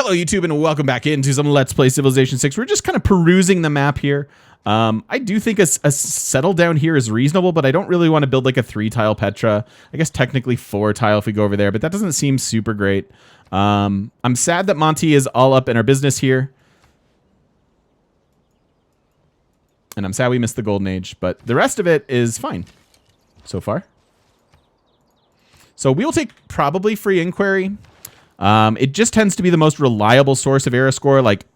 Hello, YouTube, and welcome back into some Let's Play Civilization 6. We're just kind of perusing the map here. I do think a settle down here is reasonable, but I don't really want to build like a 3-tile Petra. I guess technically 4-tile if we go over there, but that doesn't seem super great. I'm sad that Monty is all up in our business here. And I'm sad we missed the Golden Age, but the rest of it is fine so far. So we'll take probably free inquiry. It just tends to be the most reliable source of era score. Like,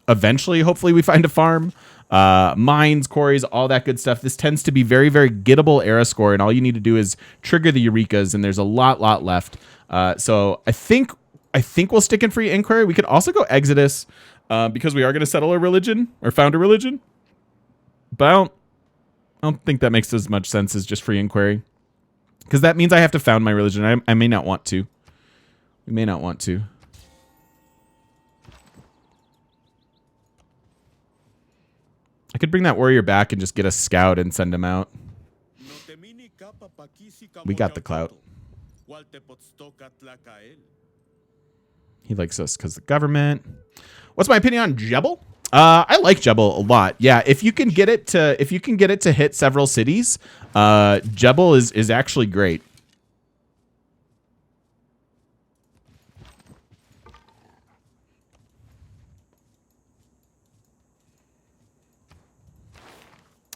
eventually, hopefully, we find a farm, mines, quarries, all that good stuff. This tends to be very, very gettable era score, and all you need to do is trigger the Eurekas, and there's a lot left. So I think we'll stick in free inquiry. We could also go Exodus, because we are going to settle a religion or found a religion. But I don't think that makes as much sense as just free inquiry, because that means I have to found my religion. I may not want to. We may not want to. I could bring that warrior back and just get a scout and send him out. We got the clout. He likes us because the government. What's my opinion on Jebel? I like Jebel a lot. Yeah, if you can get it to hit several cities, Jebel is actually great.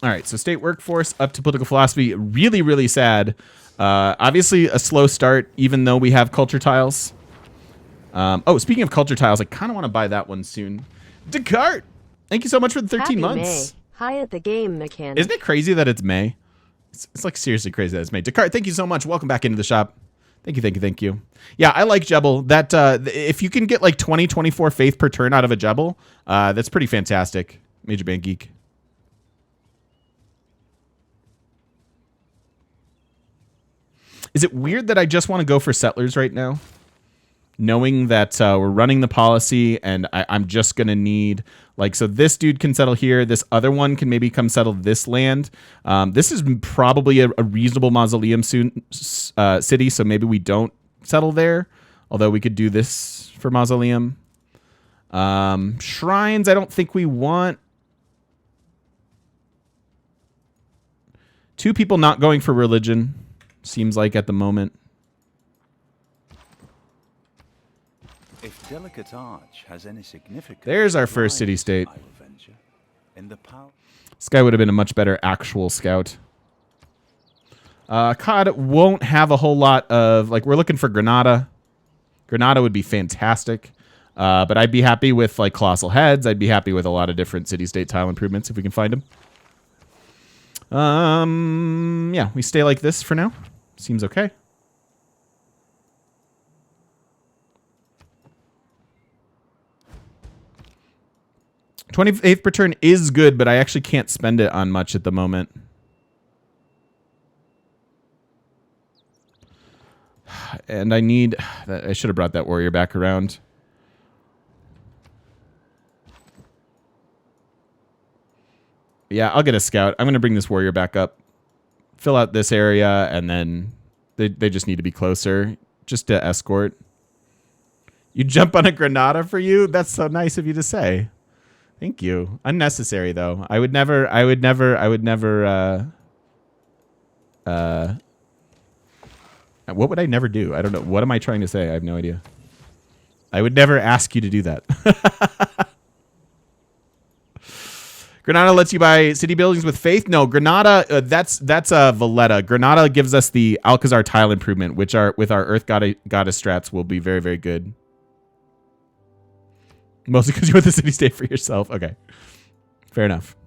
All right, so state workforce up to political philosophy. Really, really sad. Obviously, a slow start, even though we have culture tiles. Oh, speaking of culture tiles, I kind of want to buy that one soon. Descartes, thank you so much for the 13 Happy months. May. Hi at the game, mechanic. Isn't it crazy that it's May? It's like seriously crazy that it's May. Descartes, thank you so much. Welcome back into the shop. Thank you. Yeah, I like Jebel. That if you can get like 24 faith per turn out of a Jebel, that's pretty fantastic. Major Band Geek. Is it weird that I just want to go for settlers right now? Knowing that we're running the policy and I'm just going to need, like, so this dude can settle here. This other one can maybe come settle this land. This is probably a reasonable mausoleum city, so maybe we don't settle there. Although we could do this for mausoleum. Shrines, I don't think we want. 2 people not going for religion. Seems like at the moment. If delicate arch has any significance, there's our first city-state. This guy would have been a much better actual scout. COD won't have a whole lot of, like, we're looking for Granada. Granada would be fantastic. But I'd be happy with, like, Colossal Heads. I'd be happy with a lot of different city-state tile improvements if we can find them. Yeah, we stay like this for now. Seems okay. $28 per turn is good, but I actually can't spend it on much at the moment. And I need... I should have brought that warrior back around. Yeah, I'll get a scout. I'm going to bring this warrior back up. Fill out this area, and then they just need to be closer. Just to escort. You jump on a Granada for you? That's so nice of you to say. Thank you. Unnecessary, though. I would never... what would I never do? I don't know. What am I trying to say? I have no idea. I would never ask you to do that. Granada lets you buy city buildings with faith. No, Granada, that's Valletta. Granada gives us the Alcazar tile improvement, which are with our Earth Goddess strats will be very, very good. Mostly because you want the city-state for yourself. Okay. Fair enough.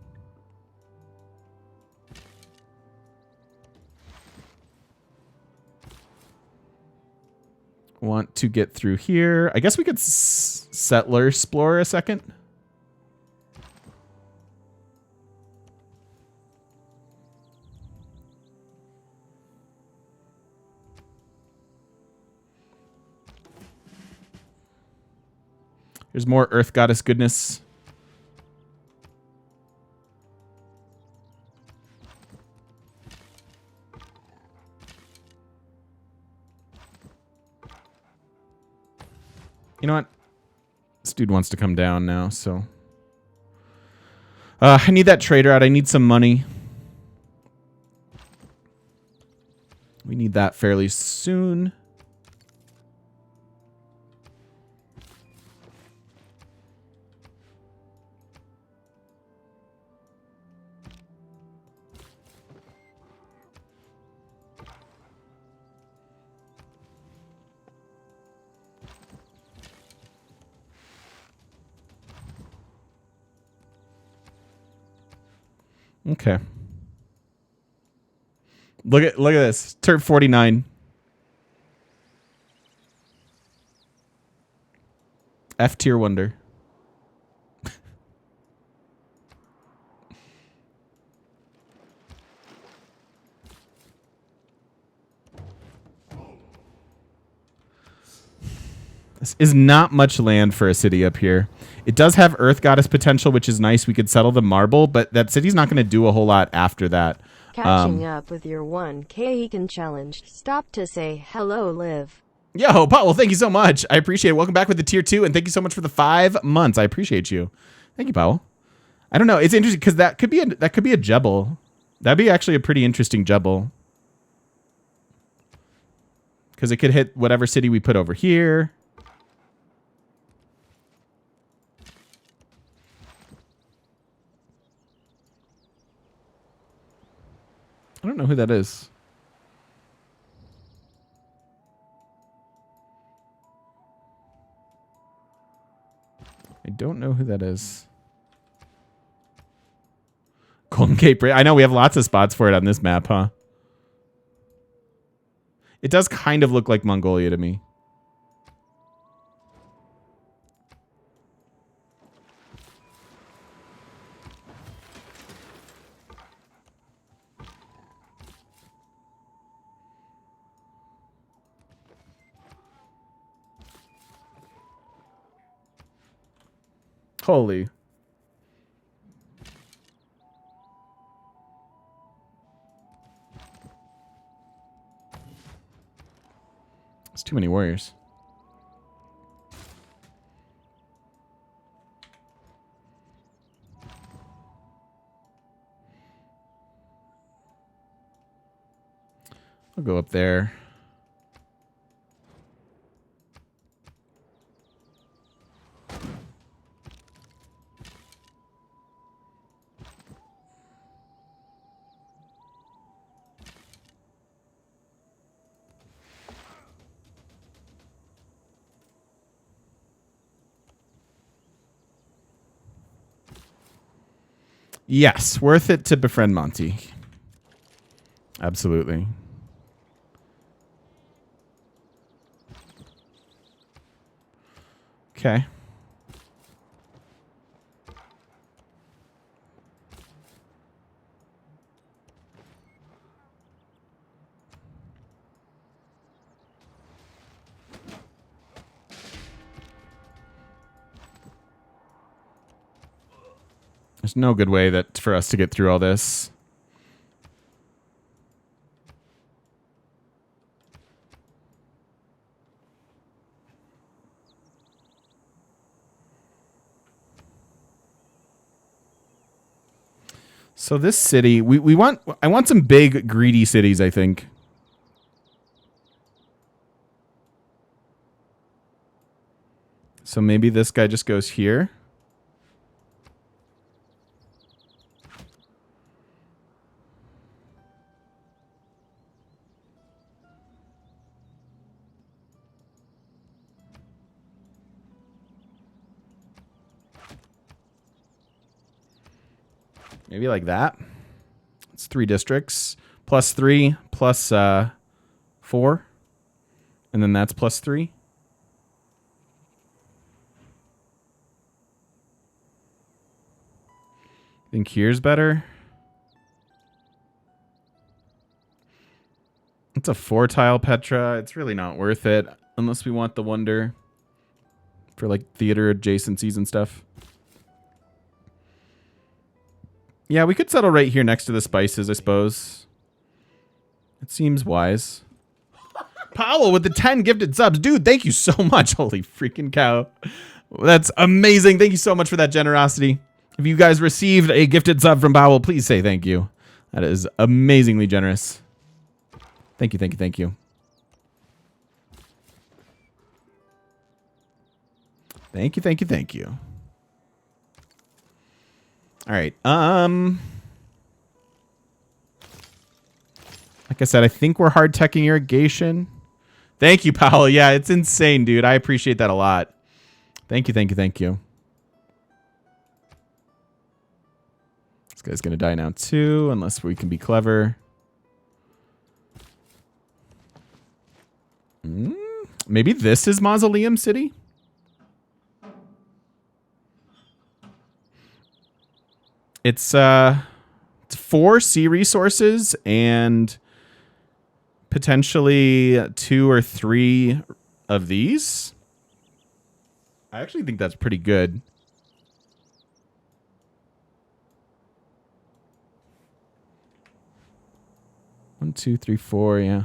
Want to get through here. I guess we could settler explore a second. Here's more Earth Goddess goodness. You know what? This dude wants to come down now, so. I need that trader out. I need some money. We need that fairly soon. Okay. Look at this. Turf 49. F tier wonder. This is not much land for a city up here. It does have Earth Goddess potential, which is nice. We could settle the marble, but that city's not going to do a whole lot after that. Catching up with your 1K Econ challenge. Stop to say hello, Liv. Yo, Paul, well, thank you so much. I appreciate it. Welcome back with the tier 2, and thank you so much for the 5 months. I appreciate you. Thank you, Powell. I don't know. It's interesting because that could be a jebble. That'd be actually a pretty interesting jebble. Because it could hit whatever city we put over here. I don't know who that is. I don't know who that is. Golden Gate Bridge. I know we have lots of spots for it on this map, huh? It does kind of look like Mongolia to me. Holy. It's too many warriors. I'll go up there. Yes, worth it to befriend Monty. Absolutely. Okay. There's no good way that for us to get through all this. So this city, I want some big greedy cities, I think. So maybe this guy just goes here. Maybe like that. It's 3 districts. +3, plus 4. And then that's +3. I think here's better. It's a 4-tile Petra. It's really not worth it. Unless we want the wonder. For like theater adjacencies and stuff. Yeah, we could settle right here next to the spices, I suppose. It seems wise. Powell with the 10 gifted subs. Dude, thank you so much. Holy freaking cow. That's amazing. Thank you so much for that generosity. If you guys received a gifted sub from Bowel, please say thank you. That is amazingly generous. Thank you, thank you, thank you. Thank you, thank you, thank you. All right. Like I said, I think we're hard teching irrigation. Thank you, Powell. Yeah, it's insane, dude. I appreciate that a lot. Thank you, thank you, thank you. This guy's going to die now, too, unless we can be clever. Maybe this is Mausoleum City? It's 4 sea resources and potentially 2 or 3 of these. I actually think that's pretty good. One, two, three, four, yeah.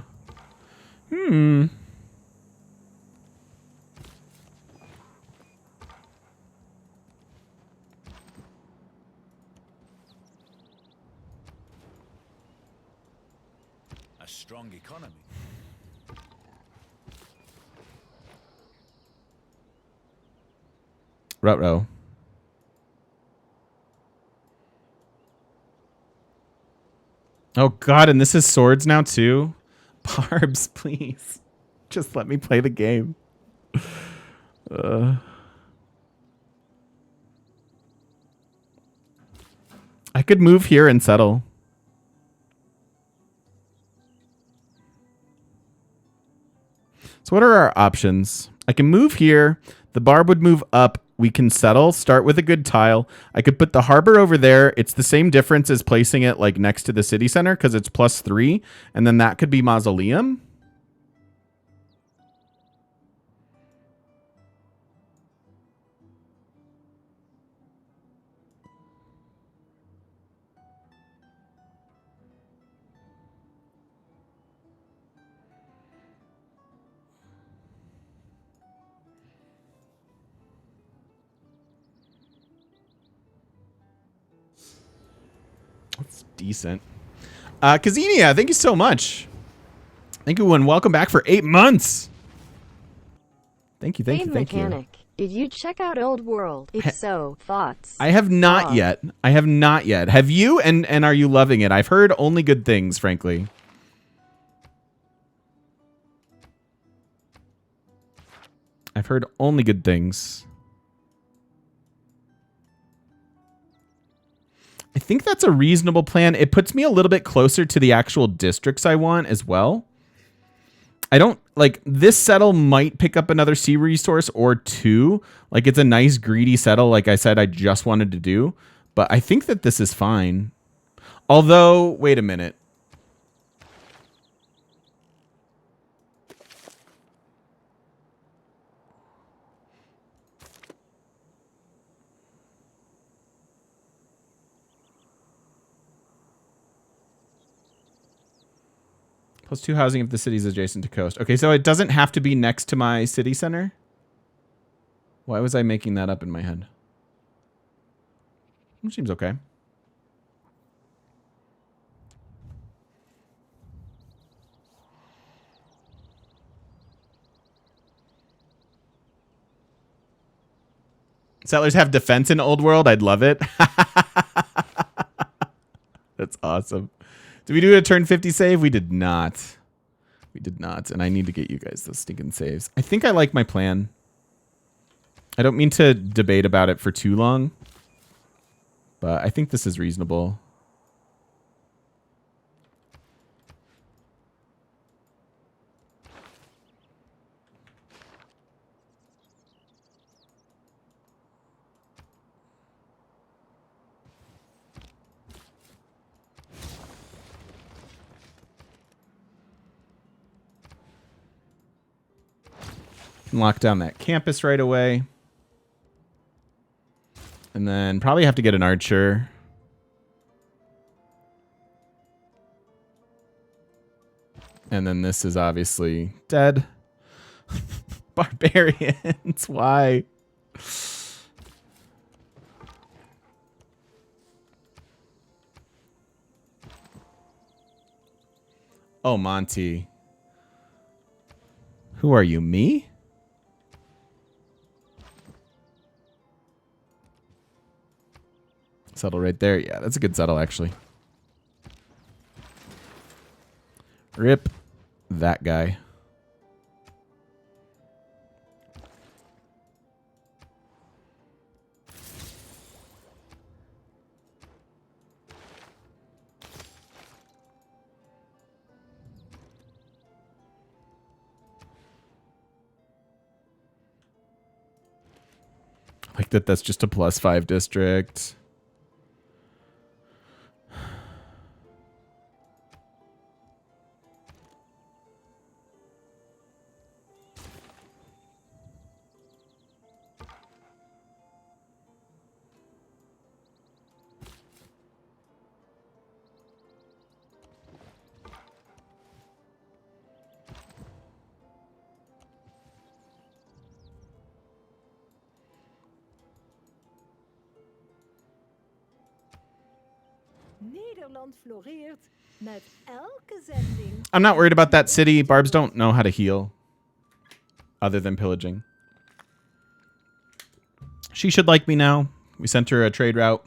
A strong economy. Ruh-roh. Oh, God, and this is swords now, too? Barbs, please. Just let me play the game. I could move here and settle. So what are our options? I can move here. The barb would move up. We can settle. Start with a good tile. I could put the harbor over there. It's the same difference as placing it like next to the city center because it's +3. And then that could be Mausoleum. That's decent. Kazinia, thank you so much. Thank you, and welcome back for 8 months. Thank you, thank Hey, you, thank you. mechanic, did you check out Old World? If so, thoughts? I have not yet. I have not yet. Have you? And are you loving it? I've heard only good things, frankly. I've heard only good things. I think that's a reasonable plan. It puts me a little bit closer to the actual districts I want as well. I don't like this settle might pick up another sea resource or 2. Like it's a nice greedy settle. Like I said, I just wanted to do, but I think that this is fine. Although, wait a minute. +2 housing if the city's adjacent to coast. Okay, so it doesn't have to be next to my city center? Why was I making that up in my head? It seems okay. Settlers have defense in Old World? I'd love it. That's awesome. Did we do a turn 50 save? We did not. We did not. And I need to get you guys those stinking saves. I think I like my plan. I don't mean to debate about it for too long, but I think this is reasonable. Lock down that campus right away. And then probably have to get an archer. And then this is obviously dead. Barbarians, why? Oh, Monty. Who are you, me? Settle right there. Yeah, that's a good settle, actually. Rip that guy. Like that's just a +5 district. Nederland floreert met elke zending. I'm not worried about that city. Barbs don't know how to heal other than pillaging. She should like me now. We sent her a trade route.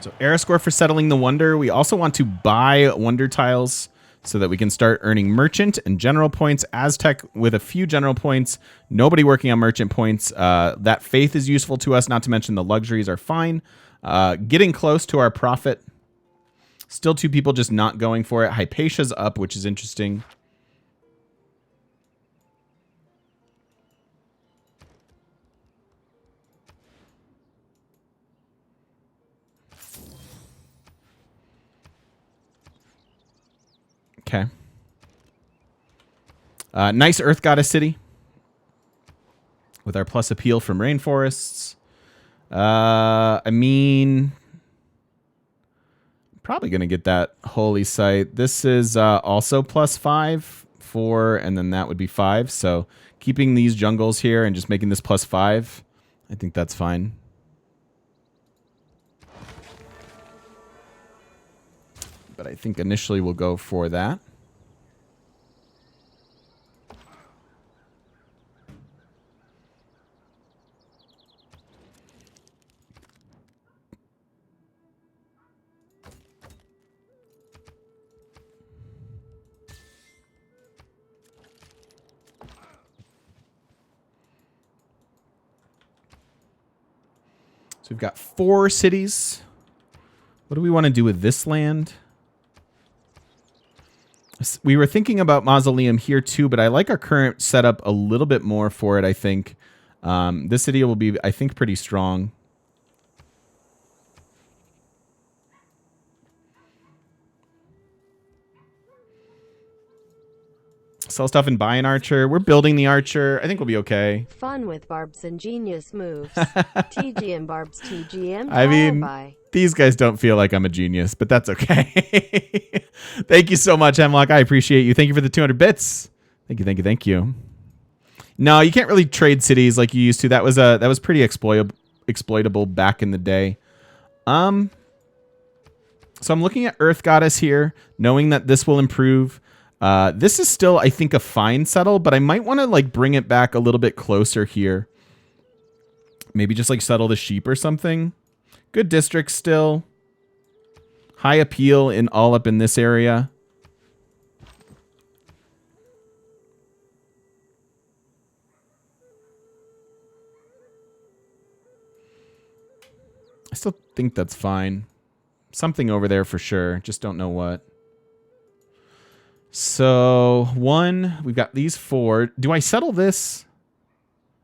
So era score for settling the wonder. We also want to buy wonder tiles so that we can start earning merchant and general points. Aztec with a few general points. Nobody working on merchant points. That faith is useful to us, not to mention the luxuries are fine. Getting close to our profit. Still 2 people just not going for it. Hypatia's up, which is interesting. Okay. Nice Earth Goddess city. With our plus appeal from rainforests. I mean... Probably going to get that holy site. This is also +5, 4, and then that would be 5. So keeping these jungles here and just making this +5, I think that's fine. But I think initially we'll go for that. So we've got 4 cities. What do we want to do with this land? We were thinking about Mausoleum here too, but I like our current setup a little bit more for it, I think. This city will be, I think, pretty strong. Sell stuff and buy an archer. We're building the archer. I think we'll be okay. Fun with Barb's ingenious moves. TGM Barb's TGM. I mean, Bye. these guys don't feel like I'm a genius, but that's okay. Thank you so much, Hemlock. I appreciate you. Thank you for the 200 bits. Thank you, thank you, thank you. No, you can't really trade cities like you used to. That was pretty exploitable back in the day. So I'm looking at Earth Goddess here, knowing that this will improve. This is still, I think, a fine settle, but I might want to like bring it back a little bit closer here. Maybe just like settle the sheep or something. Good district still. High appeal in all up in this area. I still think that's fine. Something over there for sure. Just don't know what. So, 1, we've got these 4. Do I settle this?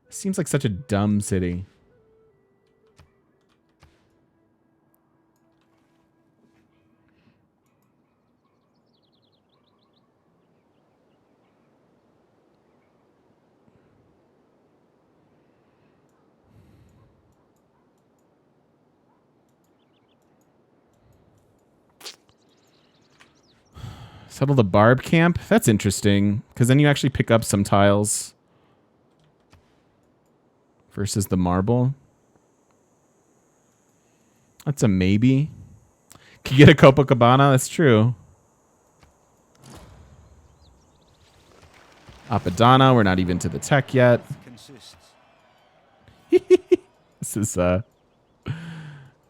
Seems like such a dumb city. Settle the barb camp. That's interesting, because then you actually pick up some tiles versus the marble. That's a maybe. Could get a Copacabana. That's true. Apadana. We're not even to the tech yet. This is this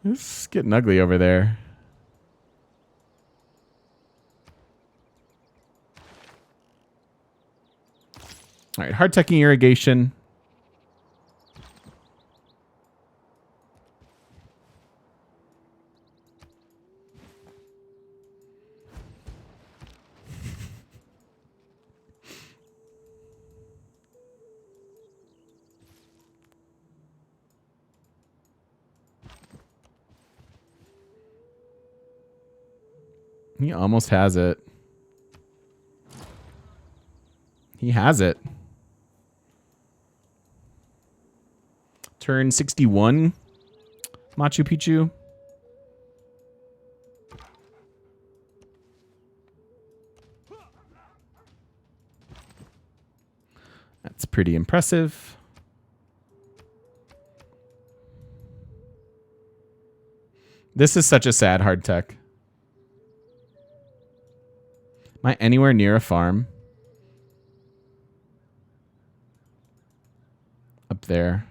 is getting ugly over there. All right, hard teching irrigation. He almost has it. He has it. Turn 61. Machu Picchu. That's pretty impressive. This is such a sad hard tech. Am I anywhere near a farm? Up there.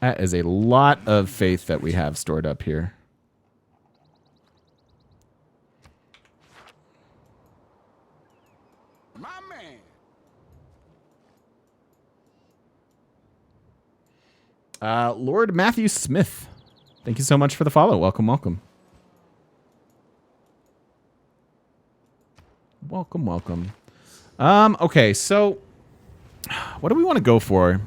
That is a lot of faith that we have stored up here. My man. Lord Matthew Smith. Thank you so much for the follow. Welcome, welcome. Welcome, welcome. Okay, so what do we want to go for?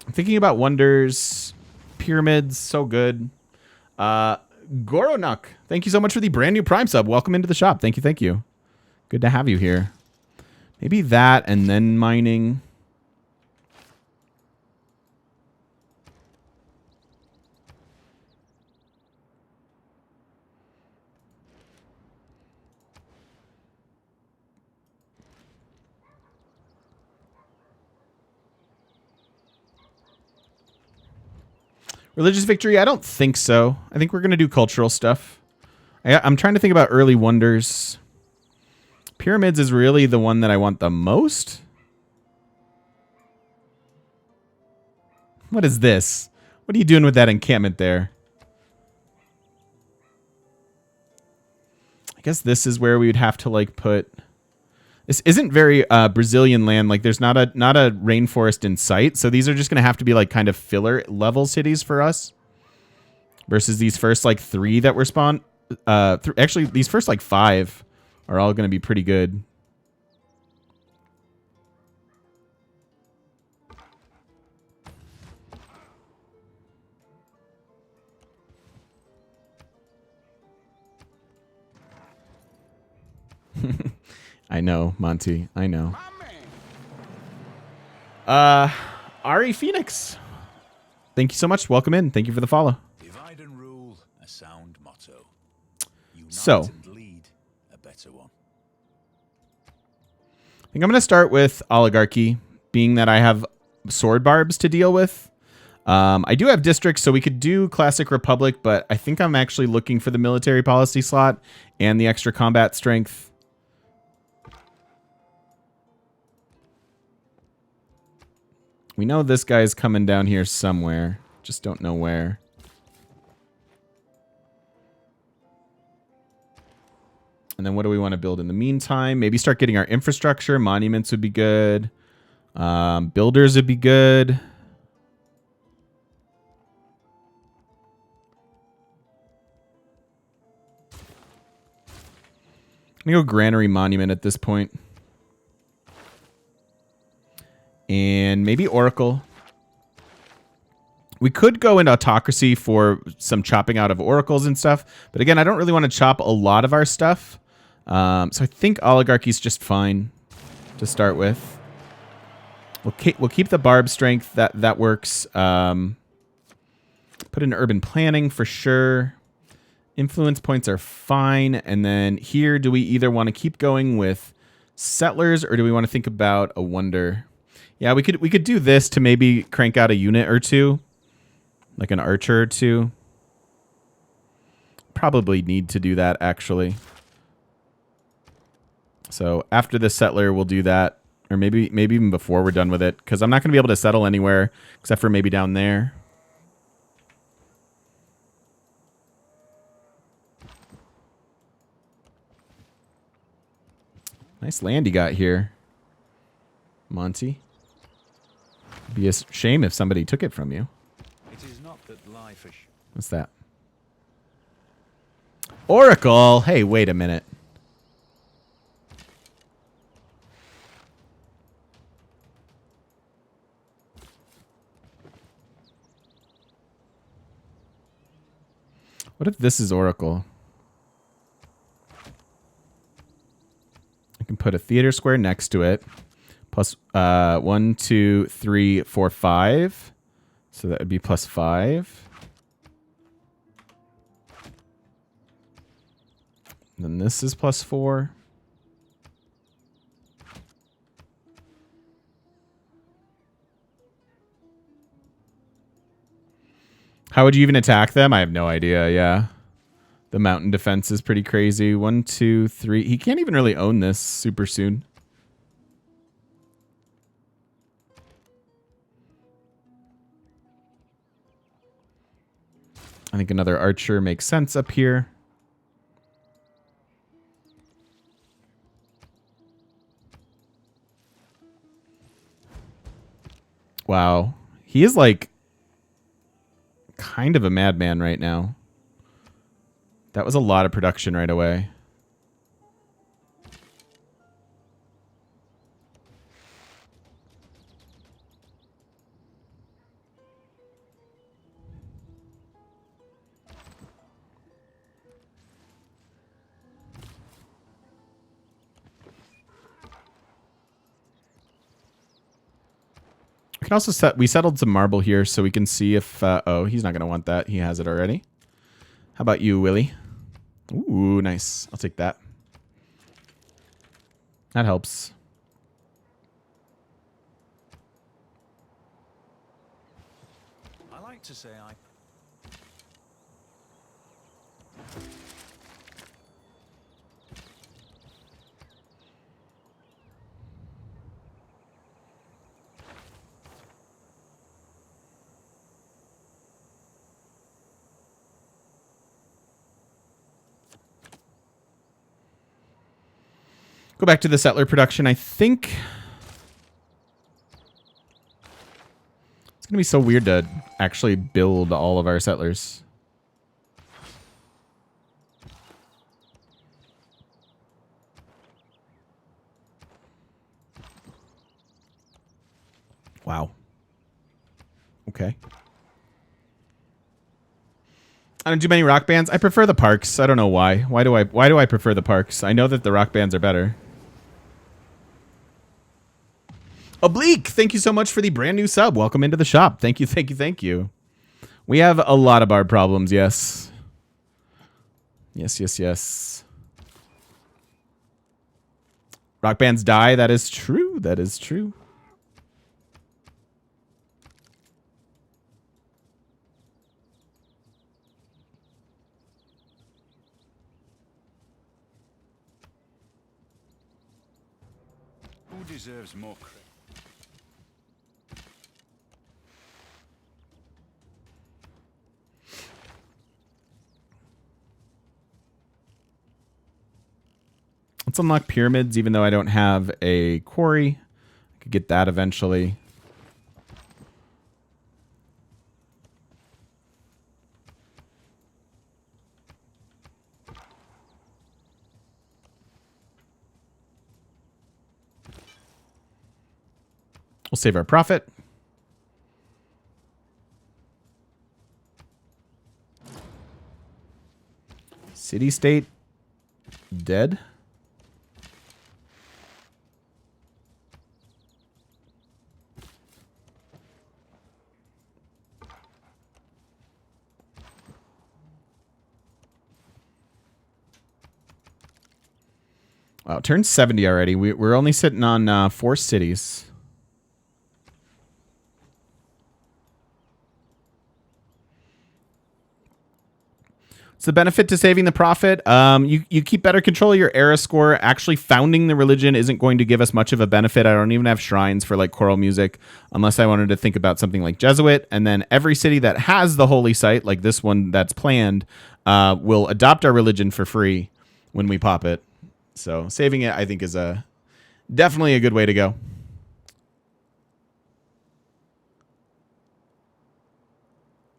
I'm thinking about wonders, pyramids, so good. Goronuk, thank you so much for the brand new Prime sub. Welcome into the shop. Thank you, thank you. Good to have you here. Maybe that and then mining. Religious victory? I don't think so. I think we're going to do cultural stuff. I'm trying to think about early wonders. Pyramids is really the one that I want the most. What is this? What are you doing with that encampment there? I guess this is where we would have to like put... This isn't very Brazilian land. Like there's not a rainforest in sight. So these are just going to have to be like kind of filler level cities for us. Versus these first like 3 that were spawned. Actually, these first like 5 are all going to be pretty good. I know, Monty. I know. Ari Phoenix. Thank you so much. Welcome in. Thank you for the follow. Divide and rule, a sound motto. Unite So, and lead, a better one. I think I'm going to start with Oligarchy, being that I have sword barbs to deal with. I do have districts, so we could do Classic Republic, but I think I'm actually looking for the military policy slot and the extra combat strength. We know this guy's coming down here somewhere. Just don't know where. And then what do we want to build in the meantime? Maybe start getting our infrastructure. Monuments would be good. Builders would be good. I'm going to go Granary Monument at this point. And maybe Oracle. We could go into Autocracy for some chopping out of oracles and stuff. But again, I don't really want to chop a lot of our stuff. So I think Oligarchy is just fine to start with. We'll keep the Barb strength. That works. Put in Urban Planning for sure. Influence points are fine. And then here, do we either want to keep going with Settlers or do we want to think about a Wonder? Yeah, we could do this to maybe crank out a unit or two. Like an archer or two. Probably need to do that, actually. So after the settler, we'll do that. Or maybe even before we're done with it. Because I'm not going to be able to settle anywhere except for maybe down there. Nice land you got here, Monty. It'd be a shame if somebody took it from you. It is not that life is... What's that? Oracle! Hey, wait a minute. What if this is Oracle? I can put a theater square next to it. Plus 1, 2, 3, 4, 5. So that would be plus 5. Then this is plus 4. How would you even attack them? I have no idea, yeah. The mountain defense is pretty crazy. 1, 2, 3. He can't even really own this super soon. I think another archer makes sense up here. Wow. He is like kind of a madman right now. That was a lot of production right away. We can also we settled some marble here so we can see if, oh, he's not going to want that. He has it already. How about you, Willie? Ooh, nice. I'll take that. That helps. I like to say I... Go back to the settler production. I think it's going to be so weird to actually build all of our settlers. Wow. Okay. I don't do many rock bands. I prefer the parks. I don't know why. Why do I prefer the parks? I know that the rock bands are better. Oblique, thank you so much for the brand new sub. Welcome into the shop. Thank you, thank you, thank you. We have a lot of barb problems, yes. Yes, yes, yes. Rock bands die. That is true. That is true. Who deserves more credit? Let's unlock pyramids, even though I don't have a quarry. I could get that eventually. We'll save our profit. City-state dead. Wow, it turned 70 already. We're only sitting on 4 cities. What's the benefit to saving the profit? You keep better control of your era score. Actually, founding the religion isn't going to give us much of a benefit. I don't even have shrines for like choral music, unless I wanted to think about something like Jesuit. And then every city that has the holy site, like this one that's planned, will adopt our religion for free when we pop it. So saving it, I think, is definitely a good way to go.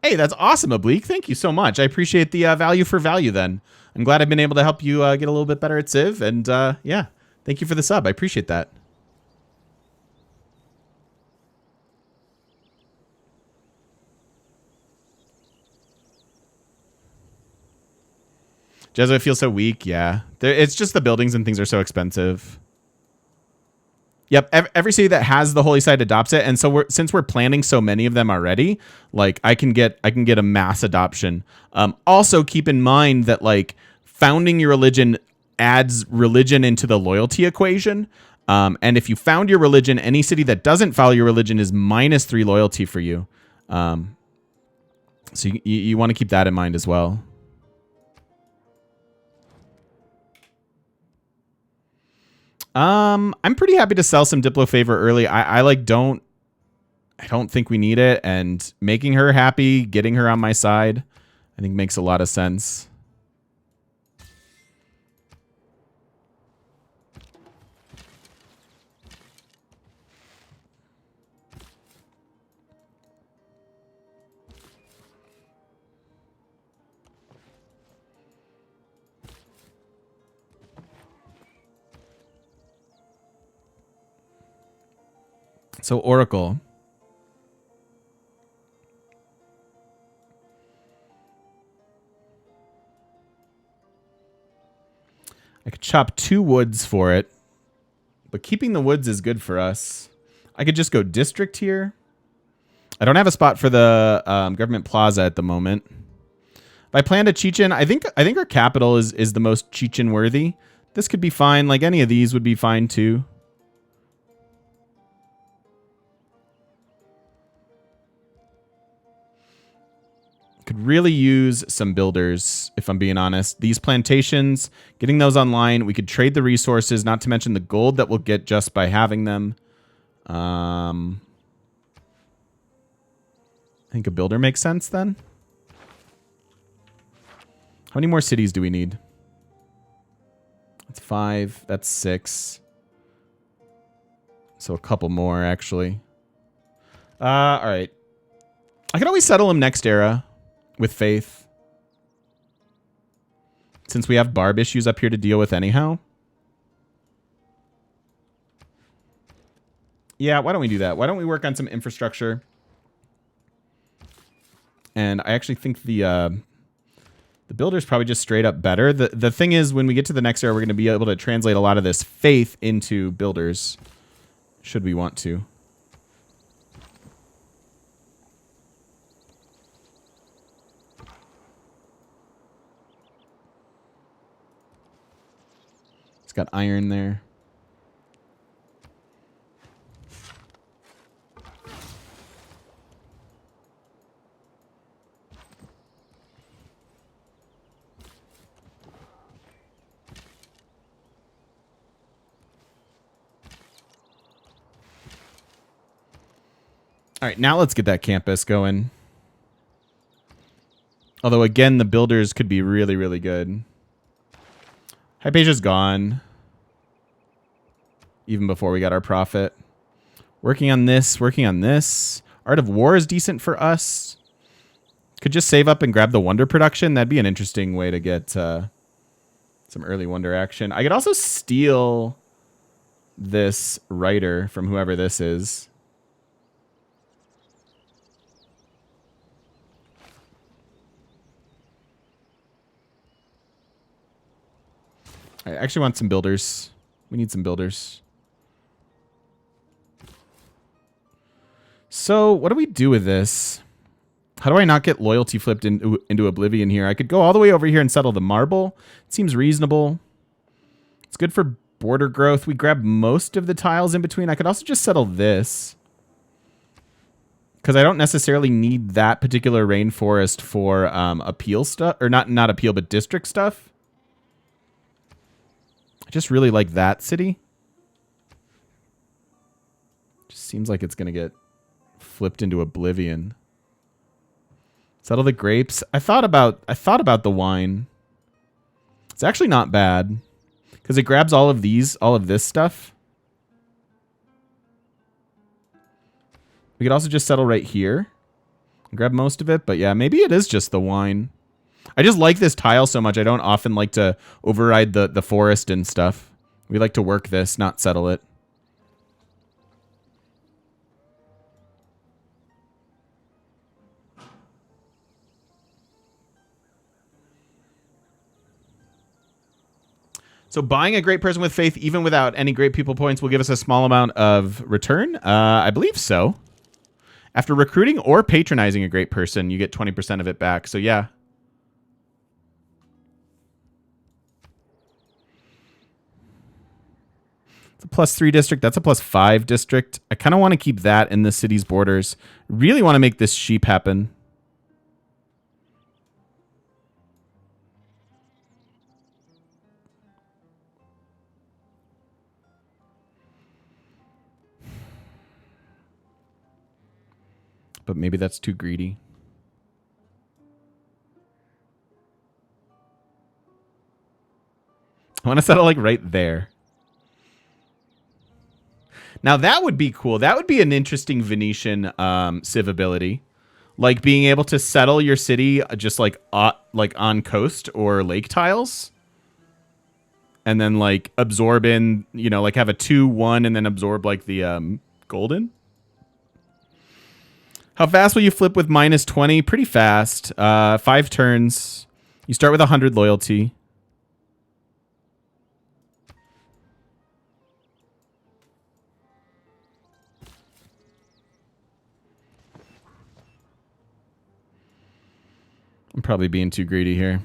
Hey, that's awesome, Oblique. Thank you so much. I appreciate the value for value then. I'm glad I've been able to help you get a little bit better at Civ. And yeah, thank you for the sub. I appreciate that. Jesuit feels so weak. Yeah, it's just the buildings and things are so expensive. Yep, every city that has the holy site adopts it, and so since we're planning so many of them already, like I can get a mass adoption. Also, keep in mind that like founding your religion adds religion into the loyalty equation. And if you found your religion, any city that doesn't follow your religion is -3 loyalty for you. So you want to keep that in mind as well. I'm pretty happy to sell some Diplo favor early. I don't think we need it, and making her happy, getting her on my side, I think makes a lot of sense. So Oracle. I could chop 2 woods for it, but keeping the woods is good for us. I could just go district here. I don't have a spot for the government plaza at the moment. If I planned a Chechen, I think our capital is the most Chechen worthy. This could be fine. Like any of these would be fine too. Could really use some builders, if I'm being honest. These plantations, getting those online, we could trade the resources, not to mention the gold that we'll get just by having them. I think a builder makes sense then. How many more cities do we need? That's 5. That's 6. So a couple more, actually. All right. I could always settle them next era. With faith. Since we have barb issues up here to deal with anyhow. Yeah, why don't we do that? Why don't we work on some infrastructure? And I actually think the builder's probably just straight up better. The thing is, when we get to the next era, we're going to be able to translate a lot of this faith into builders. Should we want to. Got iron there. All right, now let's get that campus going. Although, again, the builders could be really, really good. Hypatia's gone. Even before we got our profit. Working on this, working on this. Art of War is decent for us. Could just save up and grab the Wonder production. That'd be an interesting way to get some early Wonder action. I could also steal this writer from whoever this is. I actually want some builders. We need some builders. So what do we do with this? How do I not get loyalty flipped into oblivion here? I could go all the way over here and settle the marble. It seems reasonable. It's good for border growth. We grab most of the tiles in between. I could also just settle this, because I don't necessarily need that particular rainforest for appeal stuff, or not appeal, but district stuff. I just really like that city. Just seems like it's gonna get flipped into oblivion. Settle the grapes. I thought about the wine. It's actually not bad, because it grabs all of this stuff. We could also just settle right here and grab most of it. But yeah, maybe it is just the wine. I just like this tile so much. I don't often like to override the forest and stuff. We like to work this, not settle it. So buying a great person with faith, even without any great people points, will give us a small amount of return. I believe so. After recruiting or patronizing a great person, you get 20% of it back. So yeah. It's a +3 district. That's a +5 district. I kind of want to keep that in the city's borders. Really want to make this sheep happen. But maybe that's too greedy. I want to settle like right there. Now that would be cool. That would be an interesting Venetian civ ability. Like being able to settle your city just like on coast or lake tiles. And then like absorb in, you know, like have a 2-1 and then absorb like the golden. How fast will you flip with -20? Pretty fast. 5 turns. You start with 100 loyalty. I'm probably being too greedy here.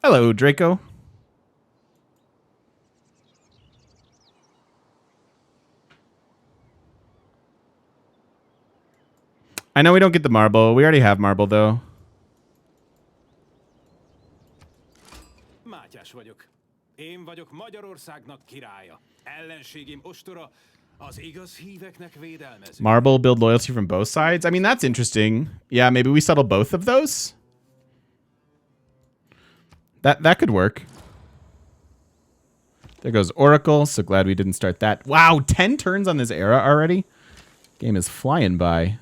Hello, Draco. I know we don't get the marble. We already have marble, though. Mátyás vagyok. Én vagyok Magyarországnak királya. Ellenségim ostora, az igaz híveknek védelmező. Marble, build loyalty from both sides. I mean, that's interesting. Yeah, maybe we settle both of those. That could work. There goes Oracle. So glad we didn't start that. Wow, 10 turns on this era already. Game is flying by.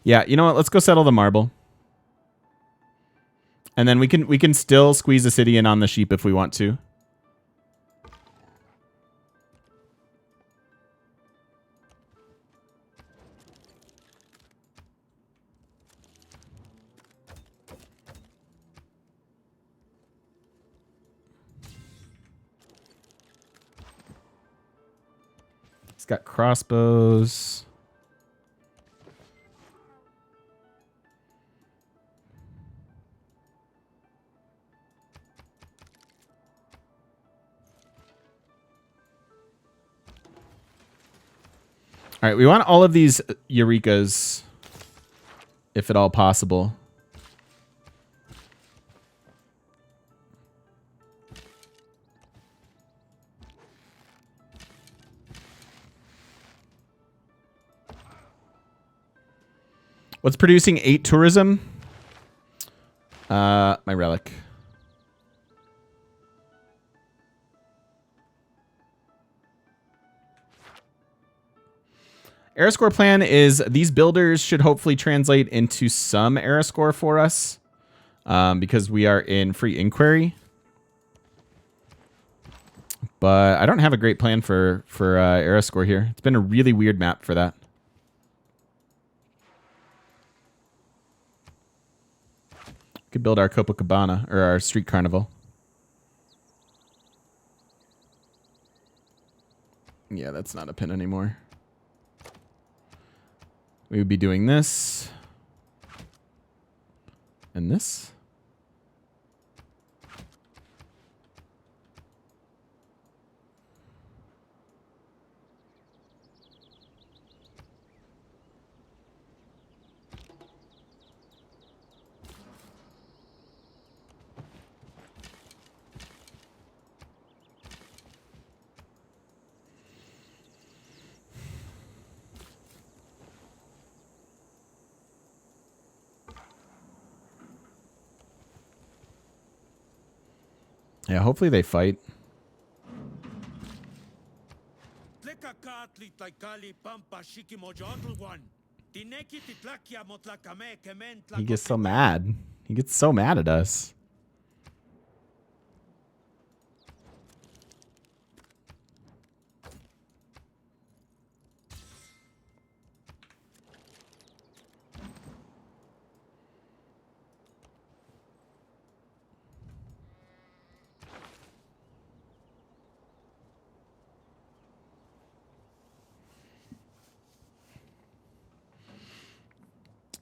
Yeah, you know what? Let's go settle the marble. And then we can still squeeze the city in on the sheep if we want to. It's got crossbows. All right, we want all of these Eurekas, if at all possible. What's producing 8 tourism? My relic. Era score plan is these builders should hopefully translate into some era score for us because we are in free inquiry. But I don't have a great plan for era score here. It's been a really weird map for that. Could build our Copacabana or our street carnival. Yeah, that's not a pin anymore. We would be doing this and this. Yeah, hopefully they fight. He gets so mad. He gets so mad at us.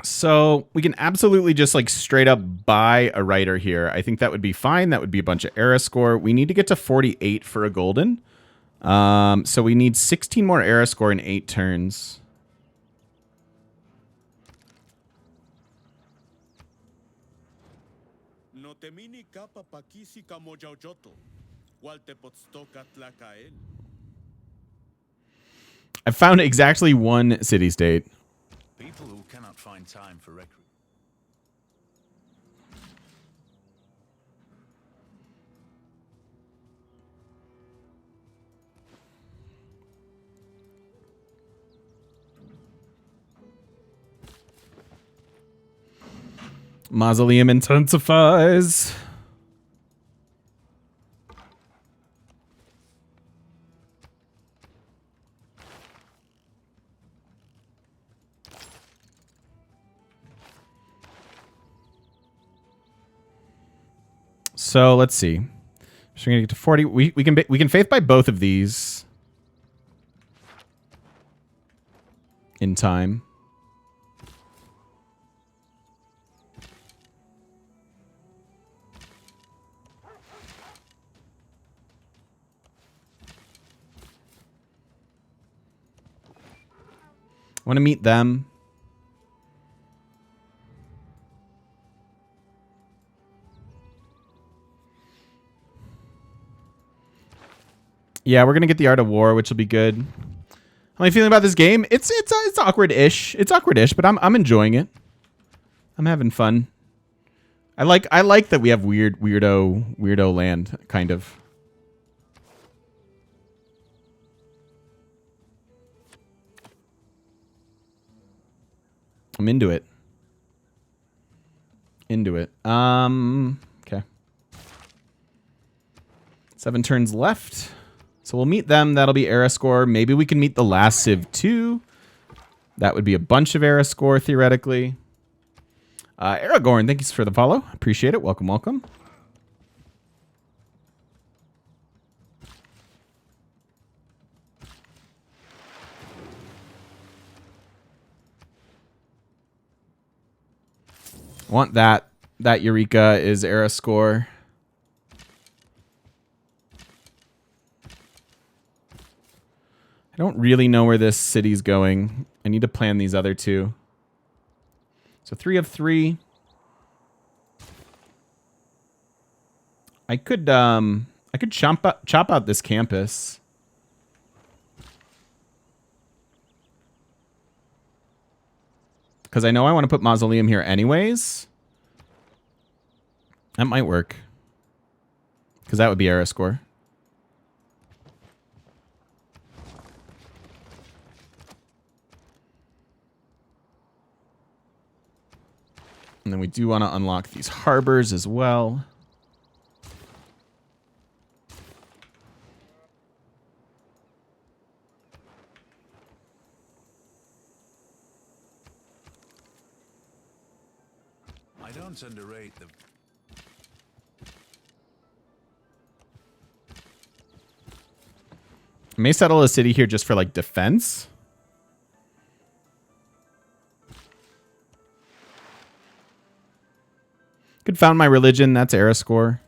So we can absolutely just like straight up buy a writer here. I think that would be fine. That would be a bunch of era score. We need to get to 48 for a golden. So we need 16 more era score in 8 turns. I found exactly one city-state. People who cannot find time for recreation. Mausoleum intensifies. So let's see. So we're gonna get to 40. We can faith by both of these in time. I want to meet them. Yeah, we're gonna get the Art of War, which will be good. How am I feeling about this game? It's awkward-ish. It's awkward-ish, but I'm enjoying it. I'm having fun. I like that we have weirdo land, kind of. I'm into it. Okay. 7 turns left. So we'll meet them. That'll be era score. Maybe we can meet the last Civ 2. That would be a bunch of era score, theoretically. Aragorn, thank you for the follow. Appreciate it. Welcome, welcome. Want that. That Eureka is era score. I don't really know where this city's going. I need to plan these other two. So 3 of 3. I could chop out this campus. Because I know I want to put Mausoleum here anyways. That might work. Because that would be era score. And then we do want to unlock these harbors as well. I don't underrate the... I may settle a city here just for like defense. Could found my religion. That's era score.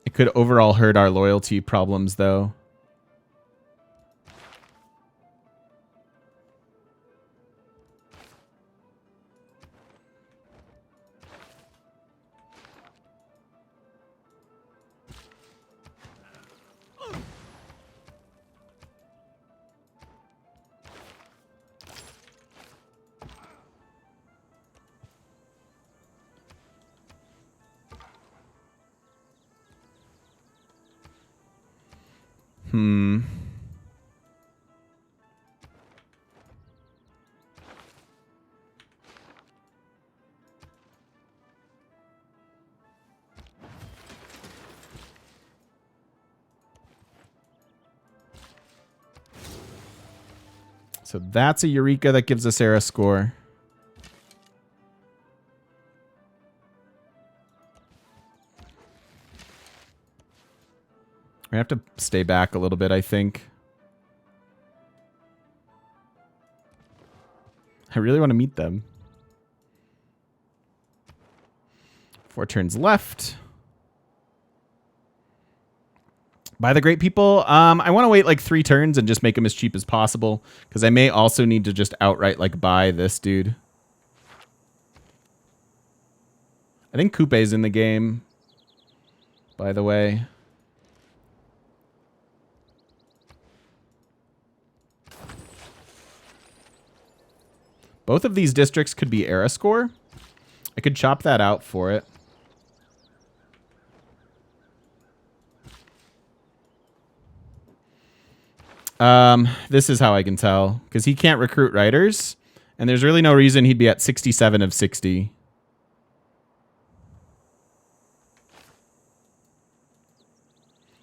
It could overall hurt our loyalty problems though. So that's a Eureka that gives us era score. We have to stay back a little bit, I think. I really want to meet them. 4 turns left. Buy the great people. I want to wait like 3 turns and just make them as cheap as possible. Because I may also need to just outright like buy this dude. I think Coupe's in the game. By the way. Both of these districts could be era score. I could chop that out for it. This is how I can tell. Because he can't recruit writers. And there's really no reason he'd be at 67 of 60.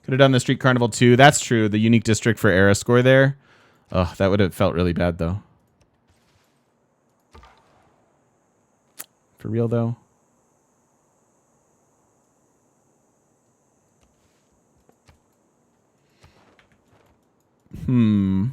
Could have done the Street Carnival too. That's true. The unique district for era score there. Oh, that would have felt really bad though. For real though. Hmm.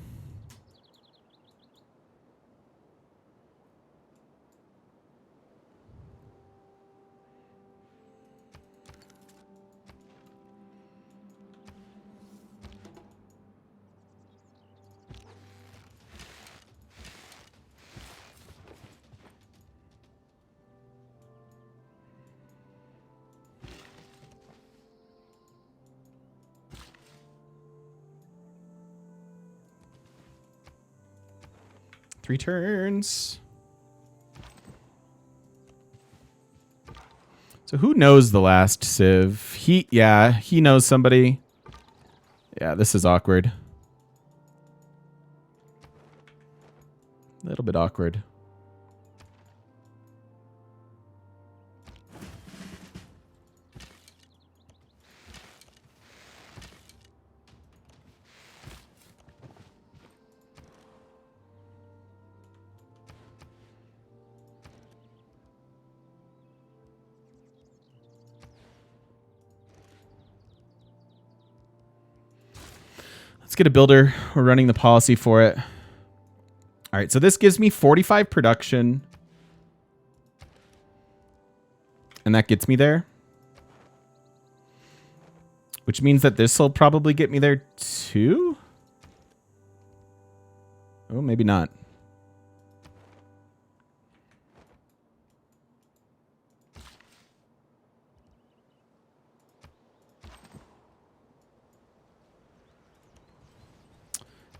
Three turns. So who knows the last Civ? He knows somebody. Yeah, this is awkward. A little bit awkward. Let's get a builder. We're running the policy for it. All right, so this gives me 45 production. And that gets me there. which means that this will probably get me there too. Oh, maybe not.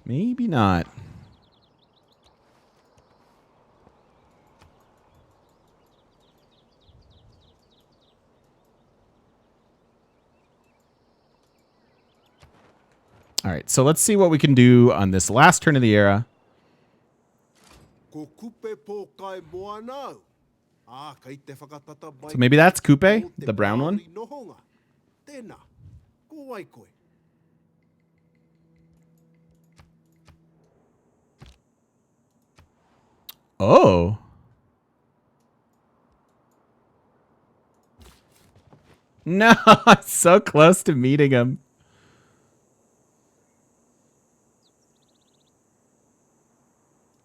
Maybe not. All right, so let's see what we can do on this last turn of the era. So maybe that's Coupe, the brown one. Oh. No, I'm so close to meeting him.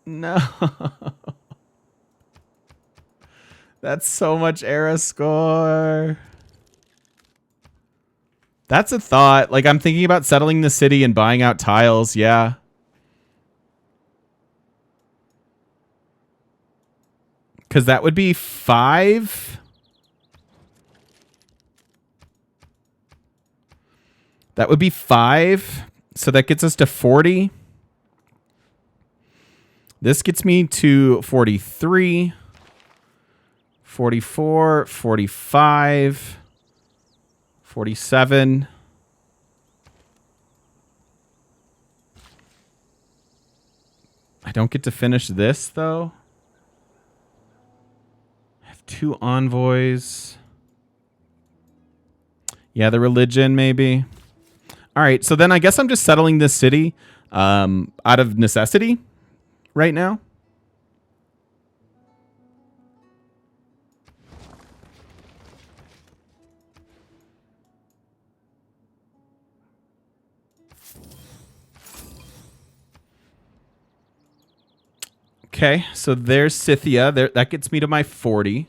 No. That's so much era score. That's a thought. Like, I'm thinking about settling the city and buying out tiles. Yeah. Because that would be 5. That would be 5. So that gets us to 40. This gets me to 43, 44, 45, 47. I don't get to finish this, though. I have 2 envoys. Yeah, the religion, maybe. All right, so then I guess I'm just settling this city out of necessity right now. Okay, so there's Scythia. There, that gets me to my 40.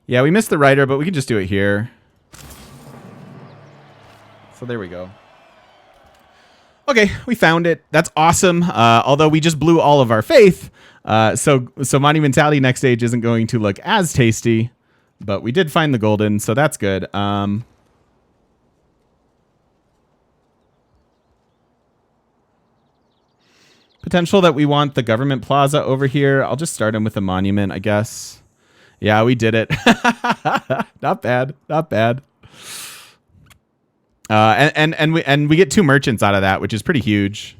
Yeah, we missed the writer, but we can just do it here. So there we go. Okay, we found it. That's awesome. Although we just blew all of our faith. So Monumentality next stage isn't going to look as tasty. But we did find the golden, so that's good. Potential that we want the government plaza over here. I'll just start him with a monument, I guess. Yeah, we did it. Not bad. Not bad. And we get 2 merchants out of that, which is pretty huge.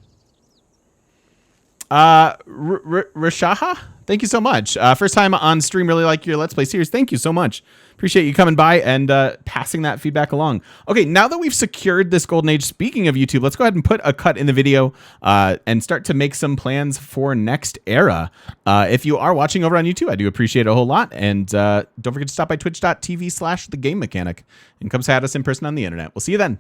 Rashaha, thank you so much. First time on stream, really like your Let's Play series. Thank you so much. Appreciate you coming by and passing that feedback along. Okay, now that we've secured this golden age, speaking of YouTube, let's go ahead and put a cut in the video and start to make some plans for next era. If you are watching over on YouTube, I do appreciate it a whole lot. And don't forget to stop by twitch.tv/thegamemechanic and come say hi to us in person on the internet. We'll see you then.